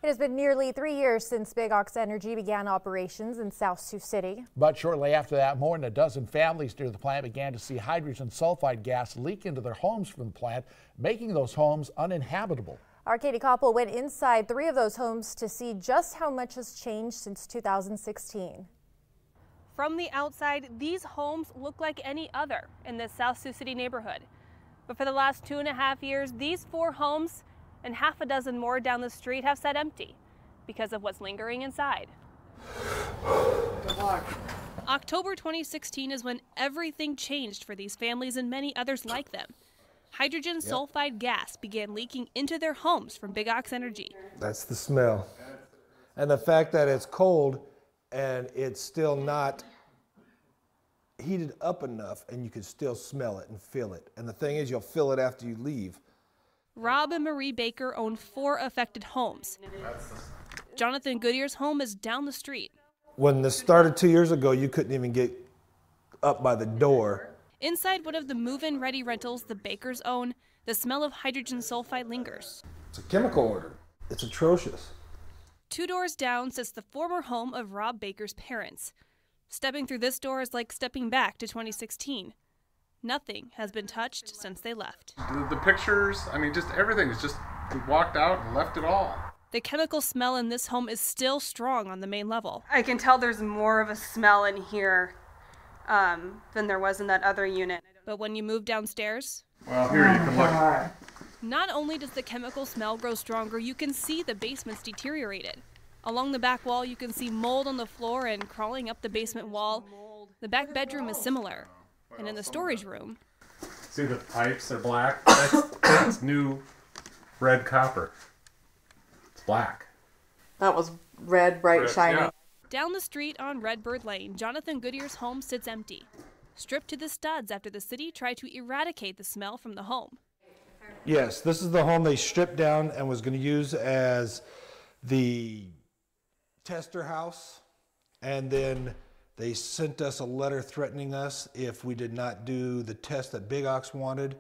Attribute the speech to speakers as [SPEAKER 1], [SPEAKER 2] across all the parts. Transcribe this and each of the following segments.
[SPEAKER 1] It has been nearly 3 years since Big Ox Energy began operations in South Sioux City.
[SPEAKER 2] But shortly after that, more than a dozen families near the plant began to see hydrogen sulfide gas leak into their homes from the plant, making those homes uninhabitable.
[SPEAKER 1] Our Katie Koppel went inside 3 of those homes to see just how much has changed since 2016.
[SPEAKER 3] From the outside, these homes look like any other in this South Sioux City neighborhood. But for the last 2.5 years, these 4 homes and half a dozen more down the street have sat empty because of what's lingering inside.
[SPEAKER 2] Good luck.
[SPEAKER 3] October 2016 is when everything changed for these families and many others like them. Hydrogen sulfide gas began leaking into their homes from Big Ox Energy.
[SPEAKER 4] That's the smell. And the fact that it's cold and it's still not heated up enough, and you can still smell it and feel it. And the thing is, you'll feel it after you leave.
[SPEAKER 3] Rob and Marie Baker own 4 affected homes. Jonathan Goodyear's home is down the street.
[SPEAKER 4] When this started 2 years ago, you couldn't even get up by the door.
[SPEAKER 3] Inside one of the move-in ready rentals the Bakers own, the smell of hydrogen sulfide lingers.
[SPEAKER 4] It's a chemical odor. It's atrocious.
[SPEAKER 3] 2 doors down sits the former home of Rob Baker's parents. Stepping through this door is like stepping back to 2016. Nothing has been touched since they left.
[SPEAKER 5] The pictures, I mean, just everything is just, we walked out and left it all.
[SPEAKER 3] The chemical smell in this home is still strong on the main level.
[SPEAKER 6] I can tell there's more of a smell in here than there was in that other unit.
[SPEAKER 3] But when you move downstairs,
[SPEAKER 5] well, here you can look.
[SPEAKER 3] Not only does the chemical smell grow stronger, you can see the basement's deteriorated. Along the back wall, you can see mold on the floor, and crawling up the basement wall, the back bedroom is similar. And in the storage room,
[SPEAKER 5] See the pipes are black? That's new red copper. It's black.
[SPEAKER 7] That was red, bright, shiny.
[SPEAKER 5] Yeah.
[SPEAKER 3] Down the street on Redbird Lane, Jonathan Goodyear's home sits empty, stripped to the studs after the city tried to eradicate the smell from the home.
[SPEAKER 4] Yes, this is the home they stripped down and was going to use as the tester house, and then they sent us a letter threatening us if we did not do the test that Big Ox wanted,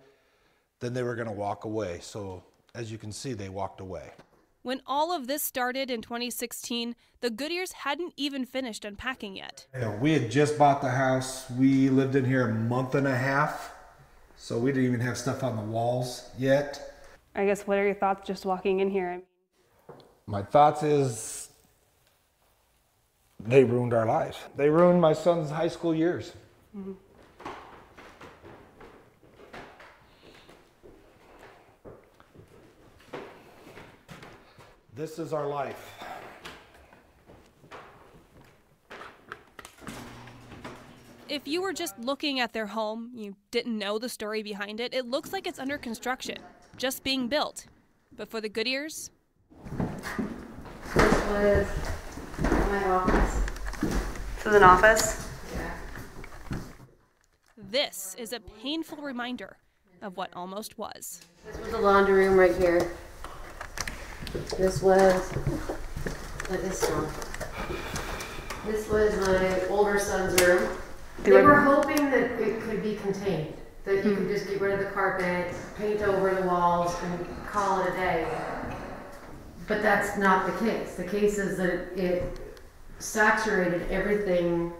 [SPEAKER 4] then they were going to walk away. So as you can see, they walked away.
[SPEAKER 3] When all of this started in 2016, the Goodyears hadn't even finished unpacking yet.
[SPEAKER 4] We had just bought the house. We lived in here a month and a half, so we didn't even have stuff on the walls yet.
[SPEAKER 6] I guess, what are your thoughts just walking in here?
[SPEAKER 4] My thoughts is they ruined our lives. They ruined my son's high school years.
[SPEAKER 6] Mm-hmm.
[SPEAKER 4] This is our life.
[SPEAKER 3] If you were just looking at their home, you didn't know the story behind it, it looks like it's under construction, just being built. But for the Goodyears,
[SPEAKER 7] This was my office.
[SPEAKER 6] This is an office.
[SPEAKER 7] Yeah.
[SPEAKER 3] this is a painful reminder of what almost was.
[SPEAKER 7] This was the laundry room right here. This was like this one. This was my older son's room. They were hoping that it could be contained, that you could just get rid of the carpet, paint over the walls, and call it a day. But that's not the case. The case is that it saturated everything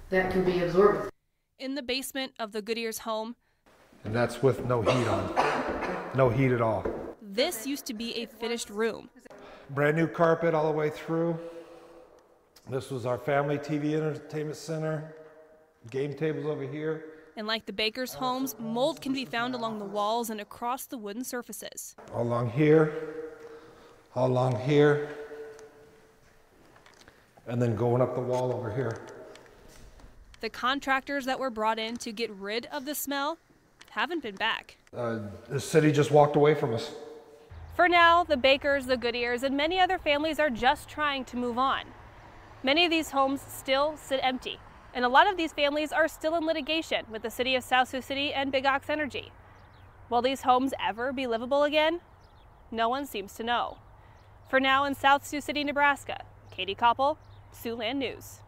[SPEAKER 7] that can be absorbed.
[SPEAKER 3] In the basement of the Goodyears' home,
[SPEAKER 4] And that's with no heat on. No heat at all.
[SPEAKER 3] this used to be a finished room.
[SPEAKER 4] Brand new carpet all the way through. This was our family TV entertainment center. Game tables over here.
[SPEAKER 3] And like the Bakers' homes, mold can be found along the walls and across the wooden surfaces.
[SPEAKER 4] All along here. All along here. And then going up the wall over here.
[SPEAKER 3] The contractors that were brought in to get rid of the smell haven't been back.
[SPEAKER 4] The city just walked away from us.
[SPEAKER 3] For now, the Bakers, the Goodyears, and many other families are just trying to move on. Many of these homes still sit empty, and a lot of these families are still in litigation with the city of South Sioux City and Big Ox Energy. Will these homes ever be livable again? No one seems to know. For now, in South Sioux City, Nebraska, Katie Koppel, Siouxland News.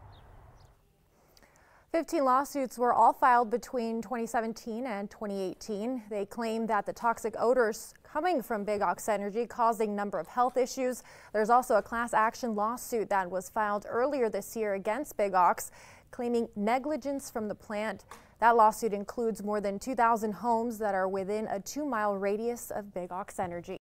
[SPEAKER 1] 15 lawsuits were all filed between 2017 and 2018. They claim that the toxic odors coming from Big Ox Energy caused a number of health issues. There's also a class action lawsuit that was filed earlier this year against Big Ox, claiming negligence from the plant. That lawsuit includes more than 2,000 homes that are within a 2-mile radius of Big Ox Energy.